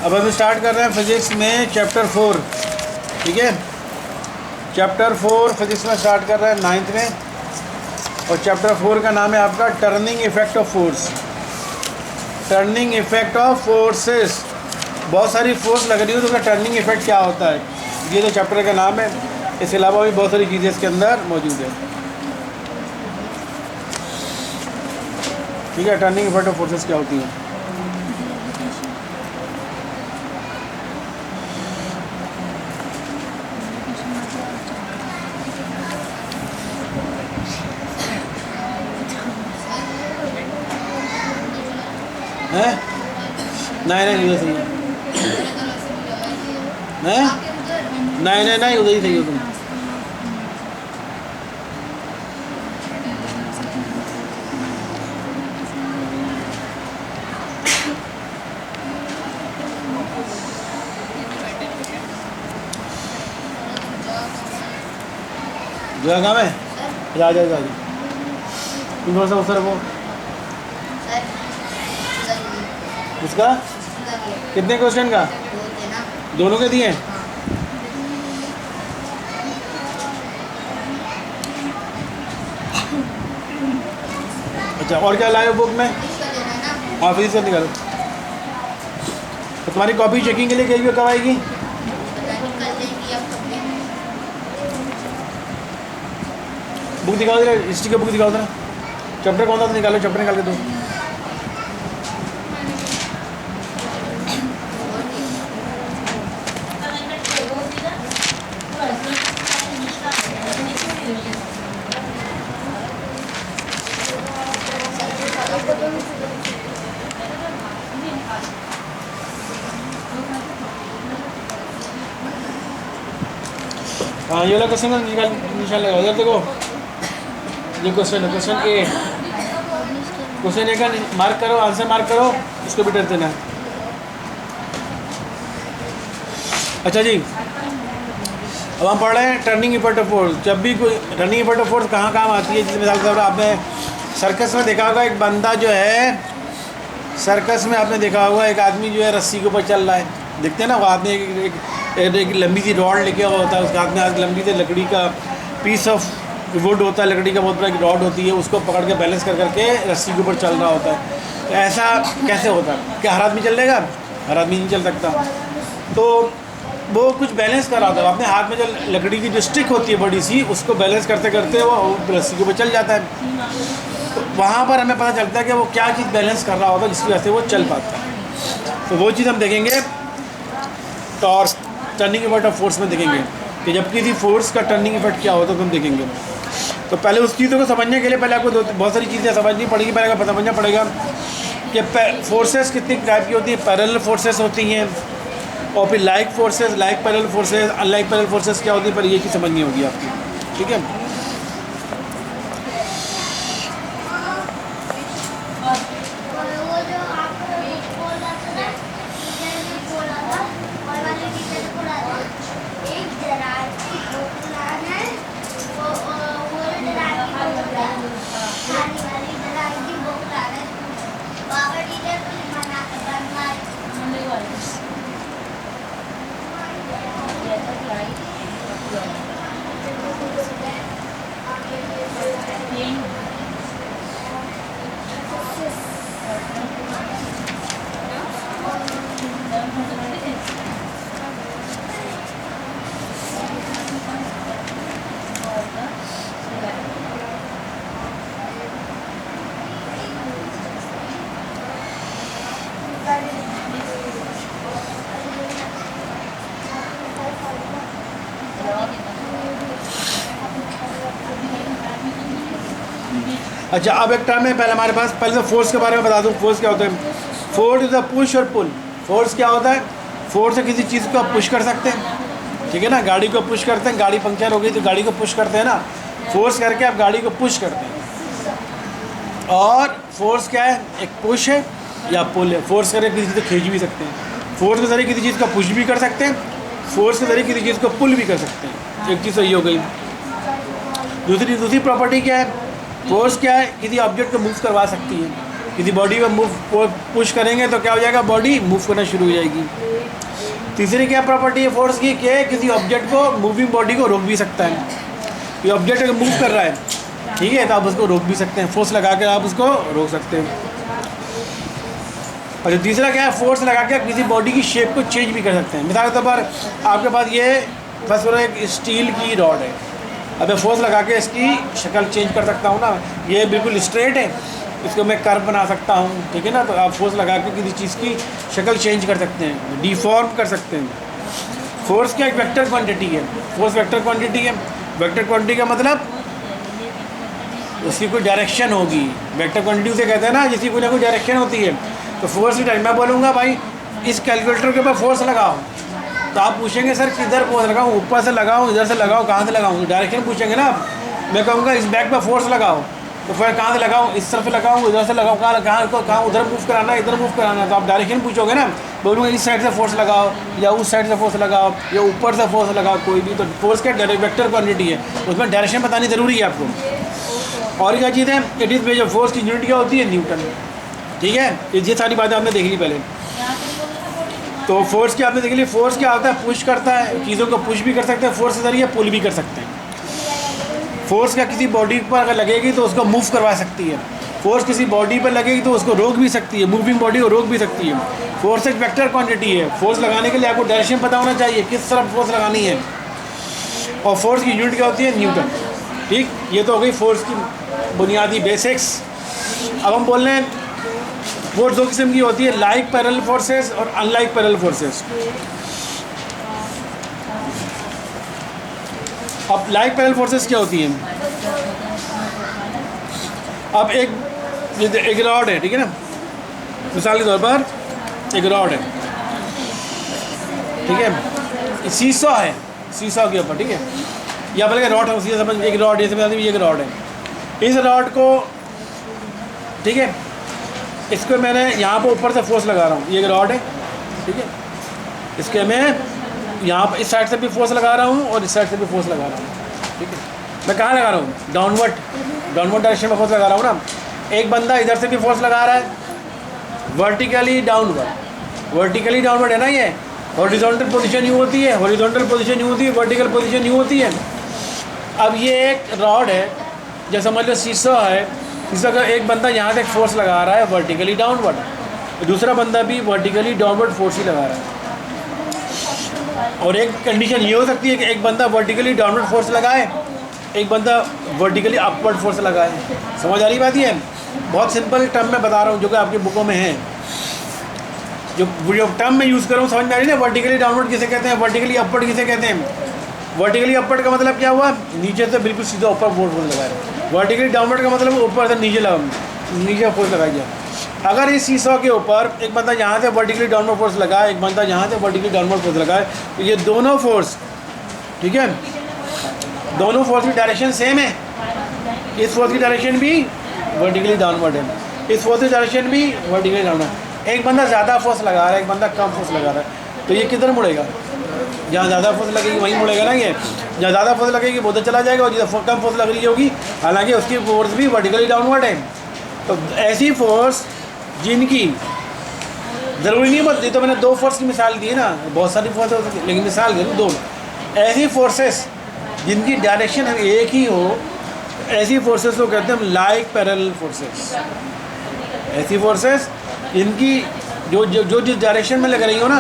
अब हम स्टार्ट कर रहे हैं फिज़िक्स में चैप्टर 4, ठीक है। चैप्टर 4 फिज़िक्स में स्टार्ट कर रहे हैं 9th में, और चैप्टर 4 का नाम है आपका turning effect of force. Turning effect of forces, बहुत सारी फोर्स लग रही हो तो उसका टर्निंग इफेक्ट क्या होता है, ये तो चैप्टर का नाम है। इसके अलावा भी बहुत सारी चीज़ें इसके अंदर मौजूद है, ठीक है। टर्निंग इफेक्ट ऑफ फोर्सेस क्या होती है? हैं? नहीं उधर सही है। हैं? नहीं उधर ही सही हो तुम। जो काम है जा तुम थोड़ा सा उधर वो इसका कितने क्वेश्चन का? दोनों के दिए। अच्छा, और क्या लाए हो बुक में? हाँ फिजिक्स का निकालो। तो तुम्हारी कॉपी चेकिंग के लिए गई हुई कब आएगी? बुक दिखाओ जरा, हिस्ट्री का बुक दिखाओ जरा। चैप्टर कौन सा निकालो, चैप्टर निकाल के दो। हाँ ये वाला क्वेश्चन का निशान लगाओ इधर देखो। ये क्वेश्चन है, क्वेश्चन ए। क्वेश्चन ए का मार्क करो, आंसर मार्क करो, इसको भी डर देना। अच्छा जी, अब हम पढ़ रहे हैं टर्निंग इफेक्ट ऑफ फोर्स। जब भी कोई टर्निंग इफेक्ट ऑफ फोर्स कहाँ काम आती है, जैसे मिसाल के तौर पर आपने सर्कस में देखा होगा, एक बंदा जो है सर्कस में आपने देखा होगा एक आदमी जो है रस्सी के ऊपर चल रहा है, देखते हैं ना। वो आदमी एक लंबी सी रॉड लेके हुआ होता है, उसके हाथ में आज लंबी सी लकड़ी का पीस ऑफ वुड होता है, लकड़ी का बहुत बड़ा एक रॉड होती है, उसको पकड़ के बैलेंस कर करके रस्सी के ऊपर चल रहा होता है। ऐसा कैसे होता है? क्या हर आदमी चल लेगा? हर आदमी नहीं चल सकता। तो वो कुछ बैलेंस कर रहा होता है, अपने हाथ में जो लकड़ी की जो स्टिक होती है बड़ी सी, उसको बैलेंस करते करते वो रस्सी के ऊपर चल जाता है। तो वहाँ पर हमें पता चलता है कि वो क्या चीज़ बैलेंस कर रहा होता है जिसकी वजह से वो चल पाता है। तो वो चीज़ हम देखेंगे torque, turning effect of force में देखेंगे कि जब किसी फोर्स का टर्निंग इफेक्ट क्या होता है तो हम देखेंगे। तो पहले उस चीज़ों को समझने के लिए पहले आपको बहुत सारी चीज़ें समझनी पड़ेगी। पहले आपको समझना पड़ेगा कि फोर्सेस कितनी टाइप की होती हैं। पैरेलल फोर्सेस होती हैं, और फिर like forces, like parallel forces, unlike parallel forces क्या होती है, पर ये चीज़ समझनी होगी आपकी, ठीक है। अच्छा, अब एक टर्म है पहले हमारे पास, पहले तो फोर्स के बारे में बता दूं। फोर्स क्या होता है? फोर्स इज अ पुश और पुल। फोर्स क्या होता है? फोर्स से किसी चीज़ को आप पुश कर सकते हैं, ठीक है ना। गाड़ी को पुश करते हैं, गाड़ी पंक्चर हो गई तो गाड़ी को पुश करते हैं ना, फोर्स करके आप गाड़ी को पुश करते हैं। और फोर्स क्या है? एक पुश है या पुल है। फोर्स करके किसी चीज़ को खींच भी सकते हैं, फोर्स के जरिए किसी चीज़ का पुश भी कर सकते हैं, फोर्स के जरिए किसी चीज़ को पुल भी कर सकते हैं। एक चीज़ सही हो गई। दूसरी प्रॉपर्टी क्या है? फोर्स क्या है? किसी ऑब्जेक्ट को मूव करवा सकती है, किसी बॉडी में मूव पुश करेंगे तो क्या हो जाएगा, बॉडी मूव करना शुरू हो जाएगी। तीसरी क्या प्रॉपर्टी है फोर्स की, कि किसी ऑब्जेक्ट को, मूविंग बॉडी को रोक भी सकता है। ये ऑब्जेक्ट अगर मूव कर रहा है, ठीक है, तो आप उसको रोक भी सकते हैं, फोर्स लगा कर आप उसको रोक सकते हैं। और तीसरा क्या है, फोर्स लगा के किसी बॉडी की शेप को चेंज भी कर सकते हैं। मिसाल के तौर पर आपके पास ये बस एक स्टील की रॉड है, अब मैं फोर्स लगा के इसकी शक्ल चेंज कर सकता हूँ ना, ये बिल्कुल स्ट्रेट है, इसको मैं कर्व बना सकता हूँ, ठीक है ना। तो आप फोर्स लगा के किसी चीज़ की शक्ल चेंज कर सकते हैं, डिफॉर्म कर सकते हैं। फोर्स क्या एक वेक्टर क्वांटिटी है, फोर्स वेक्टर क्वांटिटी है। वेक्टर क्वांटिटी का मतलब उसकी कोई डायरेक्शन होगी, वेक्टर क्वांटिटी उसे कहते हैं ना जिसकी कोई ना कोई डायरेक्शन होती है। तो फोर्स की टाइम मैं बोलूँगा भाई इस कैलकुलेटर के ऊपर फोर्स लगाओ, तो आप पूछेंगे सर किधर फोर्स लगाऊँ, ऊपर से लगाऊँ, इधर से लगाओ, कहाँ से लगाऊँ, डायरेक्शन पूछेंगे ना आप। मैं कहूँगा इस बैग पर फोर्स लगाओ, तो फिर कहाँ से लगाऊँ, इस तरफ लगाऊँ, इधर से लगाऊँ, कहाँ उधर मूव कराना है, इधर मूव कराना है, तो आप डायरेक्शन पूछोगे ना। बोलूँगा इस साइड से फोर्स लगाओ या उस साइड से फोर्स लगाओ या ऊपर से फोर्स लगाओ, कोई भी। तो फोर्स क्या वेक्टर क्वांटिटी है, उसमें डायरेक्शन बतानी ज़रूरी है आपको। और क्या चीज़ है, इट इज़ बेस्ड, फोर्स की यूनिट क्या होती है, न्यूटन, ठीक है। ये सारी बातें आपने देख ली पहले। तो फोर्स क्या आपने देख ली, फोर्स क्या होता है, पुश करता है, चीज़ों को पुश भी कर सकते हैं फोर्स के जरिए, पुल भी कर सकते हैं। फोर्स क्या किसी बॉडी पर अगर लगेगी तो उसको मूव करवा सकती है, फोर्स किसी बॉडी पर लगेगी तो उसको रोक भी सकती है, मूविंग बॉडी को रोक भी सकती है। फोर्स एक वेक्टर क्वांटिटी है, फोर्स लगाने के लिए आपको डायरेक्शन पता होना चाहिए किस तरफ फोर्स लगानी है। और फोर्स की यूनिट क्या होती है, न्यूटन, ठीक। ये तो हो गई फोर्स की बुनियादी बेसिक्स। अब हम बोल रहे हैं फोर्स दो किस्म की होती है, लाइक पैरेलल फोर्सेस और अनलाइक पैरेलल फोर्सेस। अब लाइक पैरेलल फोर्सेस क्या होती हैं, अब एक रॉड है, ठीक है ना, मिसाल के तौर पर एक रॉड है, ठीक है, सीसॉ है, सीसॉ के ऊपर, ठीक है, या बल्कि रॉड है, सीधा समझ, एक रॉड, ये एक रॉड है। इस रॉड को, ठीक है, इसको मैंने यहाँ पर ऊपर से फोर्स लगा रहा हूँ, ये एक रॉड है, ठीक है, इसके मैं यहाँ पर इस साइड से भी फोर्स लगा रहा हूँ और इस साइड से भी फोर्स लगा रहा हूँ, ठीक है। मैं कहाँ लगा रहा हूँ, डाउनवर्ड डायरेक्शन में फोर्स लगा रहा हूँ ना। एक बंदा इधर से भी फोर्स लगा रहा है, वर्टिकली डाउनवर्ड है ना, ये हॉरिजॉन्टल पोजीशन यूँ होती है, हॉरिजॉन्टल पोजीशन यूँ होती है, वर्टिकल पोजीशन यूँ होती है। अब ये एक रॉड है, जैसे समझ लो सीसॉ है, सीसॉ का एक बंदा यहाँ से फोर्स लगा रहा है वर्टिकली डाउनवर्ड, दूसरा बंदा भी वर्टिकली डाउनवर्ड फोर्स ही लगा रहा है। और एक कंडीशन ये हो सकती है कि एक बंदा वर्टिकली डाउनवर्ड फोर्स लगाए, एक बंदा वर्टिकली अपवर्ड फोर्स लगाए। समझ आ रही बात ये, बहुत सिंपल टर्म में बता रहा हूँ जो कि आपकी बुकों में है, जो टर्म में यूज़ कर रहा हूँ समझ में आ रही है ना। वर्टिकली डाउनवर्ड किसे कहते हैं, वर्टिकली अपवर्ड किसे कहते हैं। वर्टिकली अपवर्ड का मतलब क्या हुआ, नीचे से बिल्कुल सीधा ऊपर फोर्स लगाया। वर्टिकली डाउनवर्ड का मतलब ऊपर से नीचे फोर्स लगाई जाए। अगर इस सीसॉ के ऊपर एक बंदा यहाँ से वर्टिकली डाउनवर्ड फोर्स लगाए, एक बंदा यहाँ से वर्टिकली डाउनवर्ड फोर्स लगाए, तो ये दोनों फोर्स, ठीक है, दोनों फोर्स की डायरेक्शन सेम है। इस फोर्स की डायरेक्शन भी वर्टिकली डाउनवर्ड है, इस फोर्स की डायरेक्शन भी वर्टिकली डाउनवर्ड। एक बंदा ज़्यादा फोर्स लगा रहा है, एक बंदा कम फोर्स लगा रहा है, तो ये किधर मुड़ेगा, जहाँ ज़्यादा फोर्स लगेगी वहीं मुड़ेगा ना। ये जहाँ ज़्यादा फोर्स लगेगी वो उधर चला जाएगा, और जिधर कम फोर्स लग रही होगी, हालांकि उसकी फोर्स भी वर्टिकली डाउनवर्ड है। तो ऐसी फोर्स जिनकी ज़रूरी नहीं बस, तो मैंने दो फोर्स की मिसाल दी है ना, बहुत सारी फोर्स हो सकती है लेकिन मिसाल दे दो। ऐसी फोर्सेस जिनकी डायरेक्शन एक ही हो, ऐसी फोर्सेस को कहते हैं लाइक पैरेलल फोर्सेस। ऐसी फोर्सेस जिनकी जो जिस डायरेक्शन में लग रही हो ना,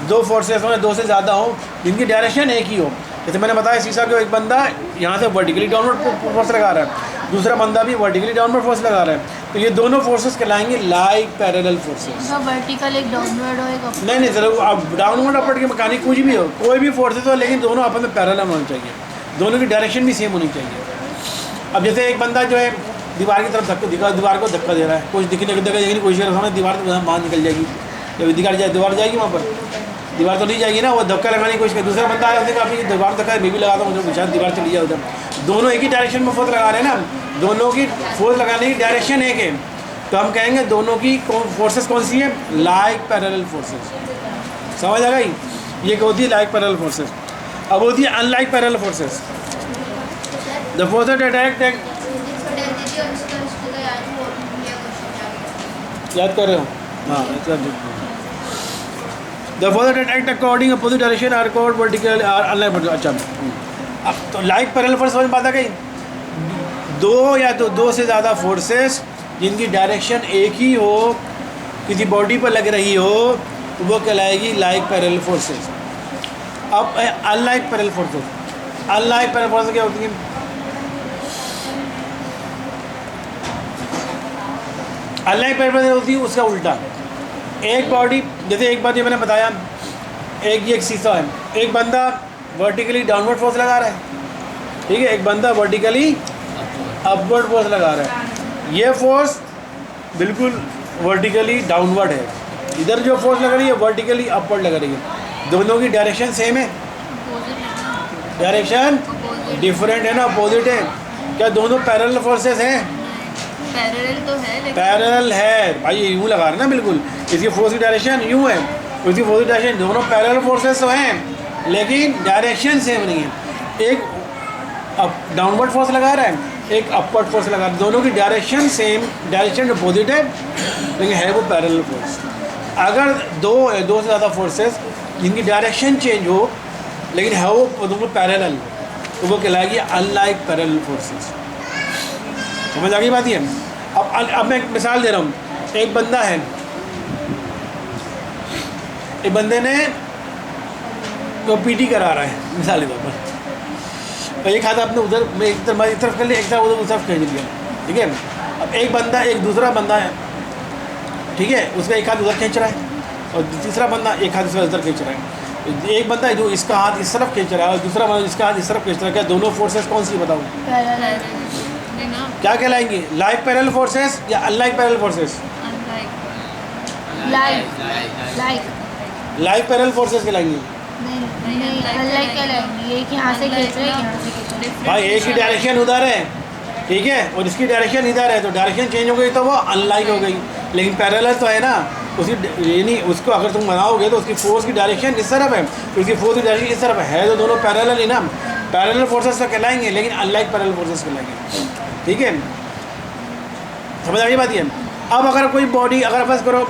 दो फोर्सेस हो, दो से ज़्यादा हो, जिनकी डायरेक्शन एक ही हो। जैसे मैंने बताया सीसा के एक बंदा यहाँ से वर्टिकली डाउनवर्ड फोर्स लगा रहा है, दूसरा बंदा भी वर्टिकली डाउनवर्ड फोर्स लगा रहा है, तो ये दोनों फोर्सेस कहलाएंगे लाइक पैरेलल फोर्सेस। वर्टिकल एक डाउनवर्ड हो, एक अपवर्ड। नहीं ज़रूर, अब डाउनवर्ड अपवर्ड की मैकेनिक कुछ भी हो, कोई भी फोर्सेस हो, लेकिन दोनों आपस में पैरेलल होना चाहिए, दोनों की डायरेक्शन भी सेम होनी चाहिए। अब जैसे एक बंदा जो है दीवार की तरफ दीवार को धक्का दे रहा है, कुछ दिखने की कोशिश कर रहा है, दीवार तो बाहर निकल जाएगी, जब दीवार जाएगी वहाँ पर, दीवार तो नहीं जाएगी ना, वो धक्का लगाने की कोशिश कर, दूसरा बंदा आया उसने कहा दीवार धक्का मैं भी लगाता हूँ, मुझे शायद दीवार चली जाए उधर। दोनों एक ही डायरेक्शन में फोर्स लगा रहे हैं ना, दोनों की फोर्स लगाने की डायरेक्शन एक है, तो हम कहेंगे दोनों की फोर्सेस कौन सी है, लाइक पैरेलल फोर्सेस। समझ आ गई, ये होती है लाइक पैरेलल फोर्सेस। अब होती है unlike parallel forces. The forces direct याद कर रहे हो? हाँ, the force act according opposite direction are code vertical are unlike. अच्छा, अब तो लाइक पैरेलल फोर्स समझ में आता गई। दो या तो दो से ज़्यादा फोर्सेस जिनकी डायरेक्शन एक ही हो, किसी बॉडी पर लग रही हो, तो वो कहलाएगी लाइक पैरेलल फोर्सेस। अब unlike parallel forces, unlike parallel forces क्या होती हैं? अनलाइक पैरेलल फोर्सेस होती है उसका उल्टा। एक बॉडी, जैसे एक बार ये मैंने बताया, एक शीशा है, एक बंदा वर्टिकली डाउनवर्ड फोर्स लगा रहा है, ठीक है, एक बंदा वर्टिकली अपवर्ड फोर्स लगा रहा है। ये फोर्स बिल्कुल वर्टिकली डाउनवर्ड है, इधर जो फोर्स लग रही है वर्टिकली अपवर्ड लग रही है। दोनों की डायरेक्शन सेम है? डायरेक्शन डिफरेंट है ना, अपोजिट है। क्या दोनों पैरेलल फोर्सेस हैं? पैरेलल तो है लेकिन पैरेलल है भाई, ये यूँ लगा रहे ना, बिल्कुल इसकी फोर्स की डायरेक्शन यूँ है, उसकी फोर्स की डायरेक्शन, दोनों पैरेलल फोर्सेस तो हैं लेकिन डायरेक्शन सेम नहीं है। एक अप डाउनवर्ड फोर्स लगा रहा है, एक अपवर्ड फोर्स लगा रहा है, दोनों की डायरेक्शन सेम, डायरेक्शन अपोजिट है लेकिन है वो पैरेलल फोर्स। अगर दो से ज़्यादा फोर्सेस जिनकी डायरेक्शन चेंज हो लेकिन है वो दोनों पैरेलल, तो वो कहलाएगी अनलाइक पैरेलल फोर्सेस। समझ आ गई बात? ये अब मैं एक मिसाल दे रहा हूँ। एक बंदा है, एक बंदे ने तो पीटी करा रहा है मिसाल के तौर पर, एक हाथ आपने उधर में एक तरफ कर लिया, एक तरफ उधर तरफ खींच लिया, ठीक है। अब एक बंदा, एक दूसरा बंदा है, ठीक है, उसका एक हाथ उधर खींच रहा है और तीसरा बंदा एक हाथ उसका उधर खींच रहा है। एक बंदा है जो इसका हाथ इस तरफ खींच रहा है और दूसरा बंदा इसका हाथ इस तरफ खींच रहा है। क्या दोनों फोर्सेस कौन सी बताऊँ? क्या कहलाएंगी? लाइक पैरेलल फोर्सेस या unlike parallel forces? Like parallel forces कहलाएंगी। अनलाइक कहलाएंगी। एक यहाँ से खींच रहे हैं, यहाँ से खींच रहे हैं। भाई एक ही डायरेक्शन उधर है, ठीक है, और इसकी डायरेक्शन इधर है, तो डायरेक्शन चेंज हो गई तो वो अनलाइक हो गई। लेकिन पैरेलल तो है ना, उसकी यानी उसको अगर तुम बनाओगे तो उसकी फोर्स की डायरेक्शन इस तरफ है, तो उसकी फोर्स की डायरेक्शन इस तरफ है, तो दोनों पैरेलल ही ना, पैरेलल फोर्सेस तो कहलाएंगे लेकिन अनलाइक पैरेलल फोर्सेस कहलाएंगे, ठीक है। समझ आ गई बात? ये अब अगर कोई बॉडी, अगर फर्ज करो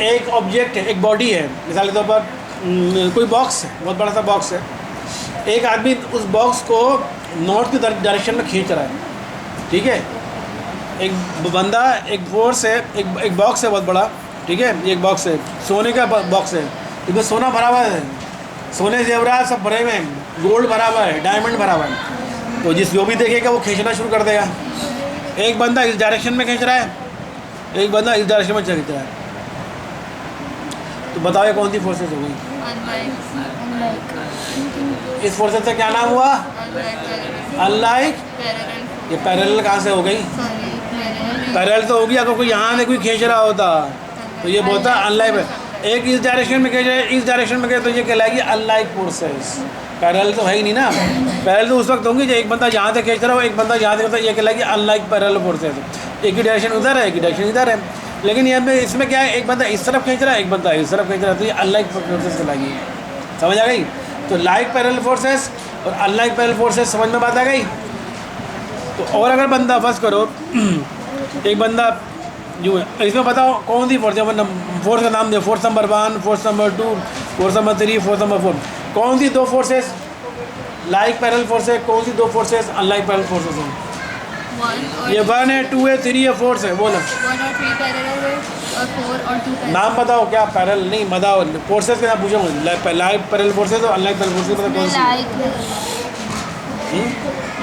एक ऑब्जेक्ट है, एक बॉडी है, मिसाल के तौर पर कोई बॉक्स है, बहुत बड़ा सा बॉक्स है, एक आदमी उस बॉक्स को नॉर्थ की डायरेक्शन में खींच रहा है, ठीक है। एक बंदा, एक फोर्स है, एक बॉक्स है बहुत बड़ा, ठीक है, ये एक बॉक्स है, सोने का बॉक्स है, इसमें सोना भरा हुआ है, सोने जेवरात सब भरे हुए हैं, गोल्ड भरा हुआ है, डायमंड भरा हुआ है, तो जो भी देखेगा वो खींचना शुरू कर देगा। एक बंदा इस डायरेक्शन में खींच रहा है, एक बंदा इस डायरेक्शन में खींच रहा है, तो बताओ ये कौन सी फोर्सेस हो गई? इस फोर्सेस से क्या नाम हुआ? अनलाइक। ये पैरेलल कहाँ से हो गई? पैरेलल तो होगी अगर कोई यहाँ से कोई खींच रहा होता तो ये बोलता अनलाइक। एक इस डायरेक्शन में खींच रहा है, इस डायरेक्शन में खींच, तो ये कहलाएगी अनलाइक फोर्सेस। पैरेलल तो है ही नहीं ना, पैरेलल तो उस वक्त होंगी जब एक बंदा यहाँ से खींच रहा हो, एक बंदा यहाँ से खींच, ये कहलाएगी अनलाइक पैरेलल फोर्सेस। एक की डायरेक्शन उधर है, एक की डायरेक्शन इधर है, लेकिन यहाँ पे इसमें क्या है, एक बंदा इस तरफ खींच रहा है, एक बंदा इस तरफ खींच रहा है, तो ये अनलाइक फोर्सेस कहलाएगी। समझ आ गई? तो लाइक पैरेलल फोर्सेस और अनलाइक पैरेलल फोर्सेस, समझ में बात आ गई? तो और अगर बंदा फर्स्ट करो एक बंदा जो है, इसमें बताओ कौन सी फोर्स है, फोर्स का नाम दे, force number 1, force number 2, force number 3, force number 4, कौन सी दो फोर्सेस लाइक पैरेलल फोर्स है, कौन सी दो फोर्सेस अनलाइक पैरेलल फोर्सेस हैं? ये 1 है, 2 है, 3 है, फोर्स है, बोलो। 1 और 3 पैरेलल है और 4 और 2 नाम बताओ, क्या पैरेलल नहीं बताओ, फोर्सेस के नाम पूछूंगा, लाइक पैरेलल फोर्सेस और अनलाइक पैरेलल फोर्सेस पता कौन सी?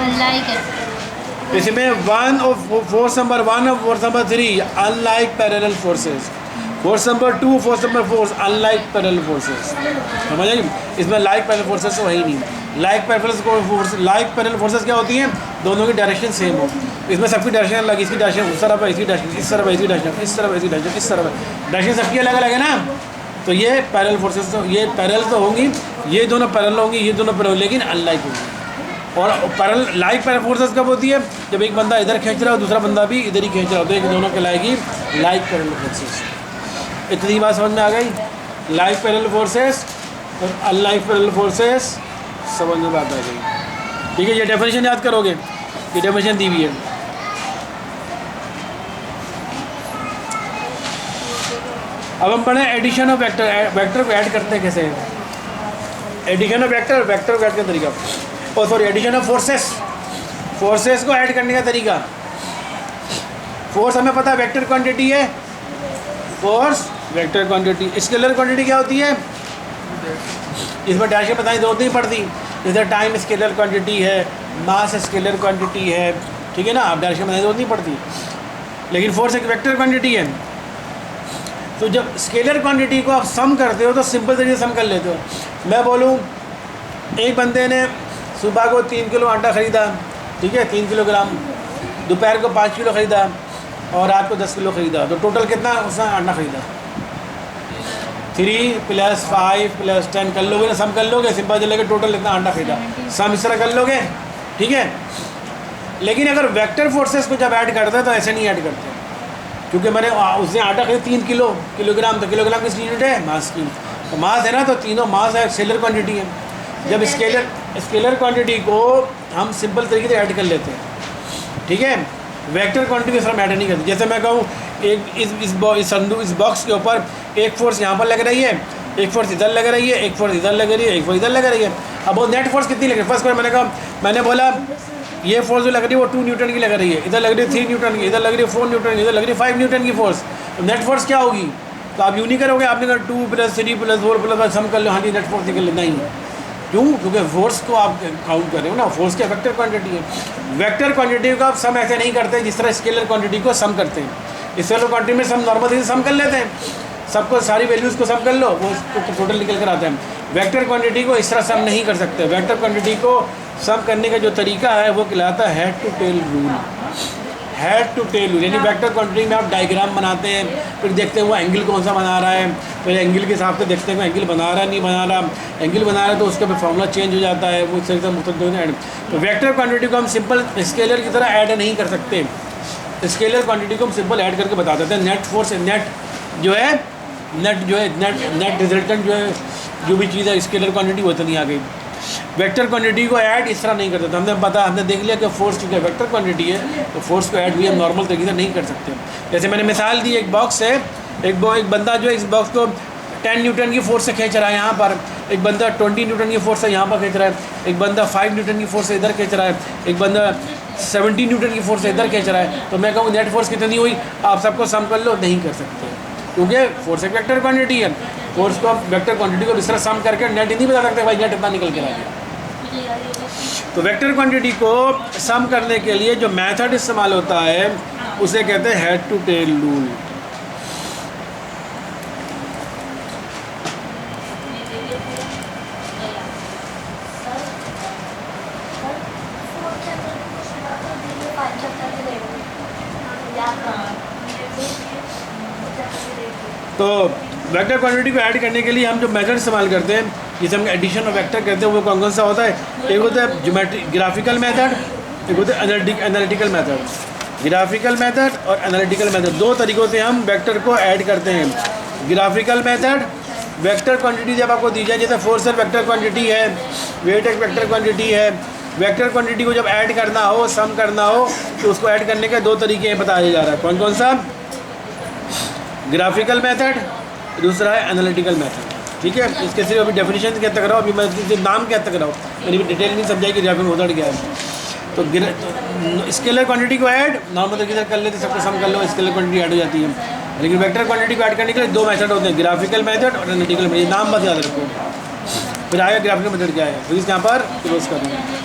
अनलाइक है। इसमें 1 और फोर्स नंबर 1 और force number 3 unlike parallel forces, force number 2, force number 4 unlike parallel forces. समझ आई? इसमें लाइक पैरेलल फोर्सेस तो है ही नहीं। लाइक पैरेलल फोर्सेस क्या होती हैं? दोनों की डायरेक्शन सेम हो, इसमें सबकी डायरेक्शन अलग, इसकी डायरेक्शन उस तरफ है, इसकी डायरेक्शन इस तरफ है, इसकी डायरेक्शन इस तरफ है, इसकी डायरेक्शन इस तरफ है, डायरेक्शन सबकी अलग अलग है ना। तो ये पैरेलल फोर्सेस, तो ये पैरेलल तो होंगी, ये दोनों पैरेलल होंगी, ये दोनों पैरेलल, लेकिन अनलाइक होंगी। और पैरेलल लाइक पैरेलल फोर्सेस कब होती है? जब एक बंदा इधर खींच रहा है और दूसरा बंदा भी इधर ही खींच रहा होता है, दोनों कहलाएगी लाइक पैरेलल फोर्सेस। इतनी बात समझ में आ गई? लाइक पैरेलल फोर्सेस और अनलाइक पैरेलल फोर्सेस, समझ में बात आ गई? ठीक है, ये डेफिनेशन याद करोगे, ये डेफिनेशन दी हुई है। अब हम पढ़ें एडिशन ऑफ वेक्टर। वेक्टर को ऐड करते हैं कैसे? एडिशन ऑफ वेक्टर, वेक्टर को ऐड करने का तरीका। Oh sorry, addition of forces, forces को ऐड करने का तरीका। फोर्स हमें पता है वेक्टर क्वांटिटी है, force vector quantity. Scalar quantity क्या होती है? इसमें डैश के बताने जरूरत नहीं पड़ती। जैसे टाइम स्केलर क्वांटिटी है, मास स्केलर क्वांटिटी है, ठीक है ना, आप डैश के बताने जरूरत नहीं पड़ती। लेकिन फोर्स एक वेक्टर क्वांटिटी है। तो जब स्केलर क्वांटिटी को आप सम करते हो तो सिंपल तरीके से सम कर लेते हो। मैं बोलूँ एक बंदे ने सुबह को 3 किलो आटा ख़रीदा, ठीक है, 3 किलोग्राम, दोपहर को 5 किलो ख़रीदा और रात को 10 किलो ख़रीदा, तो टोटल कितना उसने आटा ख़रीदा? 3 + 5 + 10 कर लोगे ना, सम कर लोगे, सिंपल चलेगा टोटल इतना आटा ख़रीदा, सम इस तरह कर लोगे, ठीक है। लेकिन अगर वेक्टर फोर्सेस को जब ऐड करते हैं तो ऐसे नहीं ऐड करते, क्योंकि मैंने उसने आटा खरीदा 3 किलोग्राम, तो किलोग्राम किसकी यूनिट है? मास की। तो मास है ना, तो तीनों मास है, स्केलर क्वांटिटी है। जब स्केलर क्वांटिटी को हम सिंपल तरीके से ऐड कर लेते हैं, ठीक है, वेक्टर क्वांटिटी के साथ ऐड नहीं करते। जैसे मैं कहूँ एक इस बॉक्स के ऊपर एक फोर्स यहाँ पर लग रही है, एक फोर्स इधर लग रही है, एक फोर्स इधर लग रही है, एक फोर्स इधर लग रही है। अब वो नेट फोर्स कितनी लग रही है? फर्स्ट मैंने बोला ये फोर्स जो लग रही है वो 2 न्यूटन की लग रही है, इधर लग रही है 3 न्यूटन की, इधर लग रही है 4 न्यूटन की, इधर लग रही है 5 न्यूटन की फोर्स। तो नेट फोर्स क्या होगी? तो आप यूँ नहीं करोगे, आपने कहा 2 + 3 + 4 + सम कर लो, हाँ जी नेट फोर्स निकल लेना ही। क्यों? क्योंकि फोर्स को आप काउंट कर रहे हो ना, फोर्स क्या वेक्टर क्वांटिटी है। वेक्टर क्वांटिटी को आप सम ऐसे नहीं करते जिस तरह स्केलर क्वांटिटी को सम करते हैं। स्केलर क्वांटिटी में सम नॉर्मल सम कर लेते हैं, सबको सारी वैल्यूज़ को सम कर लो, वो टोटल निकल कर आता है। वेक्टर क्वांटिटी को इस तरह सम नहीं कर सकते। वेक्टर क्वांटिटी को सम करने का जो तरीका है वो कहलाता है head to tail rule. Head to tail rule यानी वेक्टर क्वांटिटी में आप डायग्राम बनाते हैं, फिर देखते हैं वो एंगल कौन सा बना रहा है, फिर एंगल के हिसाब से देखते हैं वो एंगल बना रहा है नहीं बना रहा। एंगल बना रहा है तो उसका फिर फॉर्मूला चेंज हो जाता है, वो इस मुख्तलिफ। तो वेक्टर क्वांटिटी को हम सिंपल स्केलर की तरह ऐड नहीं कर सकते। स्केलर क्वांटिटी को हम सिंपल ऐड करके बता देते हैं। नेट फोर्स, नेट जो है नेट रिजल्टेंट जो है, जो भी चीज़ है स्केलर क्वांटिटी वो तो नहीं आ गई। वेक्टर क्वांटिटी को ऐड इस तरह नहीं करते। तो हमने देख लिया कि फोर्स चूँकि वेक्टर क्वांटिटी है तो फोर्स को ऐड भी हम नॉर्मल तरीके से नहीं कर सकते। जैसे मैंने मिसाल दी, एक बॉक्स है, एक बंदा जो है इस बॉक्स को 10 न्यूटन की फोर्स से खींच रहा है यहाँ पर, एक बंदा 20 न्यूटन की फोर्स से यहाँ पर खींच रहा है, एक बंदा 5 न्यूटन की फोर्स से इधर खींच रहा है, एक बंदा 70 न्यूटन की फोर्स से इधर खींच रहा है। तो मैं कहूँ नेट फोर्स कितनी हुई, आप सबको सम कर लो, नहीं कर सकते, क्योंकि फोर्स एक वेक्टर क्वांटिटी है। फोर्स को आप वेक्टर क्वांटिटी को इस तरह सम करके नेट ही नहीं बता सकते भाई नेट इतना निकल के आ गया। तो वेक्टर क्वांटिटी को सम करने के लिए जो मेथड इस्तेमाल होता है उसे कहते हैं हेड टू टेल रूल। तो वेक्टर क्वांटिटी को ऐड करने के लिए हम जो मेथड इस्तेमाल करते हैं, जिसे हम एडिशन ऑफ वेक्टर कहते हैं, वो कौन कौन सा होता है? एक होता है ज्योमेट्रिक ग्राफिकल मेथड, एक होता है एनालिटिकल मेथड। ग्राफिकल मेथड और एनालिटिकल मेथड, दो तरीक़ों से हम वेक्टर को ऐड करते हैं। ग्राफिकल मेथड, वेक्टर क्वांटिटी जब आपको दी जाए, जैसे फोर्स एक वेक्टर क्वांटिटी है, वेट एक वेक्टर क्वांटिटी है, वेक्टर क्वांटिटी को जब ऐड करना हो, सम करना हो, तो उसको ऐड करने के दो तरीके बताया जा रहा है। कौन कौन सा? ग्राफिकल मेथड, दूसरा है एनालिटिकल मेथड। ठीक है, इसके सिर्फ अभी डेफिनेशन क्या तक रहा हूँ, अभी मैं नाम क्या तक रहा हूँ, मैंने भी डिटेल नहीं समझाई कि ग्राफिक मेथड क्या है। तो स्केलर क्वांटिटी को ऐड नॉर्मल तरीके से कर लेते, सबको सम कर लो, स्केलर क्वांटिटी ऐड हो जाती है। लेकिन वेक्टर क्वांटिटी को ऐड करने के लिए दो मेथड होते हैं, ग्राफिकल मेथड और एनालिटिकल मेथड। नाम बस याद रखो, फिर आगे ग्राफिकल मेथड क्या है। फिर यहाँ पर क्लोज कर दूँगा।